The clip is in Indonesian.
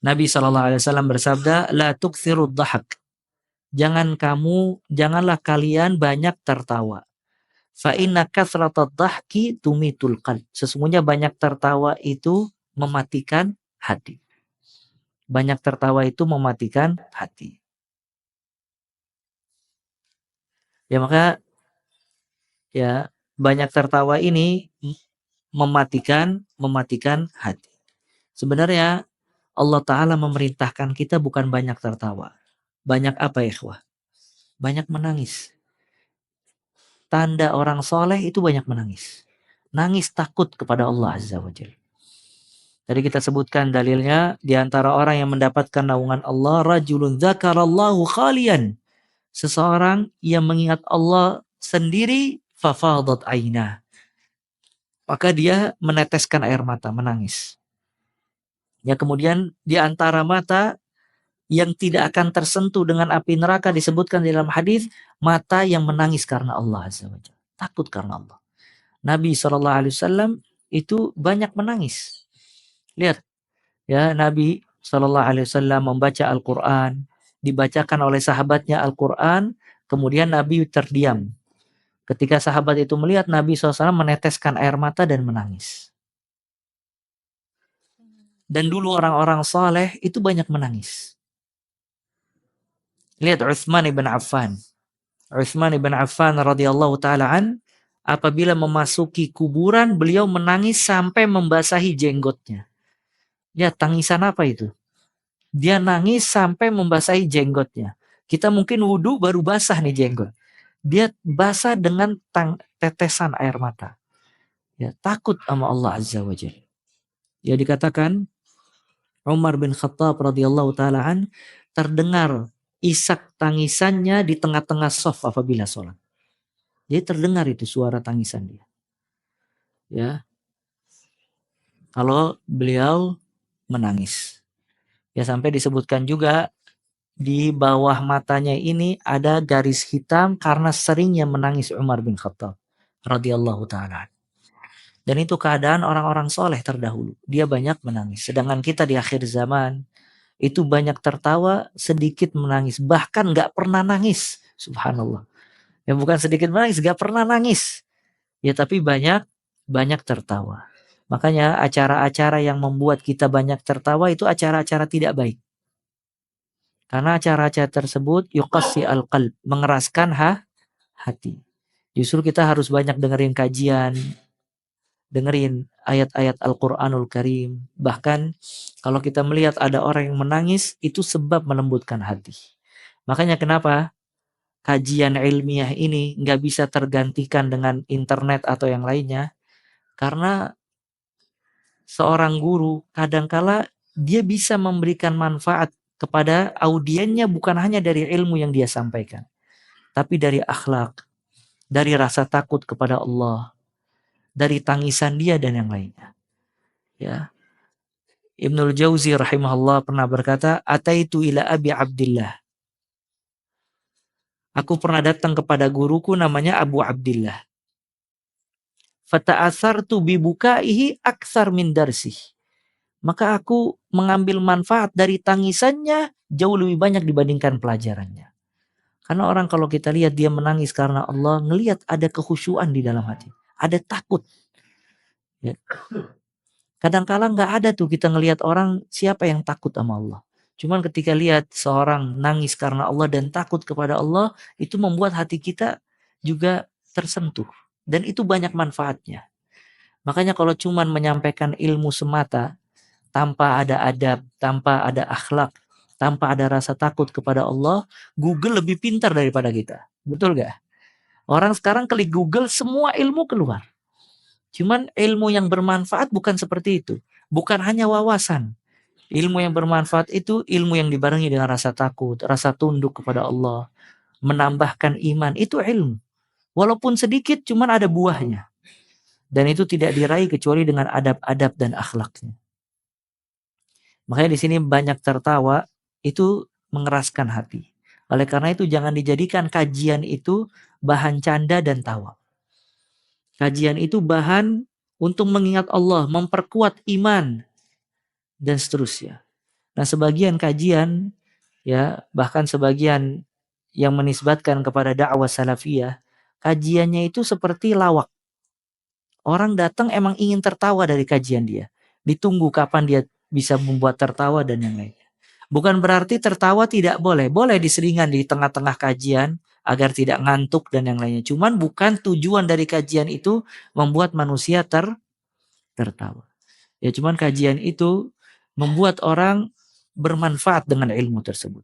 Nabi SAW bersabda, la tukthirud dhahak. Janganlah kalian banyak tertawa. Fa inna kathratad dhahki tumitul qalb. Sesungguhnya banyak tertawa itu mematikan hati. Banyak tertawa itu mematikan hati. Ya maka ya banyak tertawa ini mematikan hati. Sebenarnya Allah Ta'ala memerintahkan kita bukan banyak tertawa. Banyak apa ya ikhwah? Banyak menangis. Tanda orang soleh itu banyak menangis. Nangis takut kepada Allah Azza wa Jalla. Tadi kita sebutkan dalilnya, di antara orang yang mendapatkan naungan Allah, rajulun dzakarallahu khalian. Seseorang yang mengingat Allah sendiri, fafadat ainah. Maka dia meneteskan air mata, menangis. Ya, kemudian di antara mata yang tidak akan tersentuh dengan api neraka disebutkan di dalam hadis, mata yang menangis karena Allah Azza wa Jalla. Takut karena Allah. Nabi SAW itu banyak menangis. Lihat, ya, Nabi SAW membaca Al-Quran, dibacakan oleh sahabatnya Al-Quran, kemudian Nabi terdiam. Ketika sahabat itu melihat, Nabi SAW meneteskan air mata dan menangis. Dan dulu orang-orang saleh itu banyak menangis. Lihat Utsman ibn Affan. Utsman ibn Affan radhiyallahu taala an, apabila memasuki kuburan, beliau menangis sampai membasahi jenggotnya. Ya, tangisan apa itu? Dia nangis sampai membasahi jenggotnya. Kita mungkin wudhu baru basah nih jenggot. Dia basah dengan tetesan air mata. Ya, takut sama Allah Azza wa Jalla. Ya, dikatakan Umar bin Khattab radhiyallahu taala an, terdengar isak tangisannya di tengah-tengah shaf apabila sholat. Jadi terdengar itu suara tangisan dia. Ya. Kalau beliau menangis. Ya, sampai disebutkan juga di bawah matanya ini ada garis hitam karena seringnya menangis Umar bin Khattab radhiyallahu taala. Dan itu keadaan orang-orang soleh terdahulu. Dia banyak menangis. Sedangkan kita di akhir zaman itu banyak tertawa, sedikit menangis. Bahkan gak pernah nangis. Subhanallah. Ya, bukan sedikit menangis, gak pernah nangis. Ya, tapi banyak tertawa. Makanya acara-acara yang membuat kita banyak tertawa itu acara-acara tidak baik. Karena acara-acara tersebut yuqassi al-qalb, mengeraskan hati. Justru kita harus banyak dengerin kajian, dengerin ayat-ayat Al-Quranul Karim. Bahkan kalau kita melihat ada orang yang menangis, itu sebab melembutkan hati. Makanya kenapa kajian ilmiah ini nggak bisa tergantikan dengan internet atau yang lainnya. Karena seorang guru kadangkala dia bisa memberikan manfaat kepada audiennya bukan hanya dari ilmu yang dia sampaikan, tapi dari akhlak, dari rasa takut kepada Allah, dari tangisan dia dan yang lainnya. Ya. Ibnul Jauzi rahimahullah pernah berkata, "Ataitu ila Abi Abdillah." Aku pernah datang kepada guruku namanya Abu Abdillah. Fata'atsartu bi bukaihi aktsar min darsih. Maka aku mengambil manfaat dari tangisannya jauh lebih banyak dibandingkan pelajarannya. Karena orang kalau kita lihat dia menangis karena Allah, ngelihat ada kekhusyuan di dalam hati, ada takut. Ya. Kadang-kala nggak ada tuh kita ngelihat orang siapa yang takut sama Allah. Cuman ketika lihat seorang nangis karena Allah dan takut kepada Allah, itu membuat hati kita juga tersentuh. Dan itu banyak manfaatnya. Makanya kalau cuman menyampaikan ilmu semata, tanpa ada adab, tanpa ada akhlak, tanpa ada rasa takut kepada Allah, Google lebih pintar daripada kita. Betul gak? Orang sekarang klik Google, semua ilmu keluar. Cuman ilmu yang bermanfaat bukan seperti itu. Bukan hanya wawasan. Ilmu yang bermanfaat itu ilmu yang dibarengi dengan rasa takut, rasa tunduk kepada Allah, menambahkan iman. Itu ilmu. Walaupun sedikit, cuman ada buahnya. Dan itu tidak diraih kecuali dengan adab-adab dan akhlaknya. Makanya di sini banyak tertawa itu mengeraskan hati. Oleh karena itu jangan dijadikan kajian itu bahan canda dan tawa. Kajian itu bahan untuk mengingat Allah, memperkuat iman dan seterusnya. Nah, sebagian kajian ya, bahkan sebagian yang menisbatkan kepada dakwah salafiyah, kajiannya itu seperti lawak. Orang datang emang ingin tertawa dari kajian dia. Ditunggu kapan dia bisa membuat tertawa dan yang lain. Bukan berarti tertawa tidak boleh. Boleh diselingan di tengah-tengah kajian agar tidak ngantuk dan yang lainnya. Cuman bukan tujuan dari kajian itu membuat manusia tertawa. Ya cuman kajian itu membuat orang bermanfaat dengan ilmu tersebut.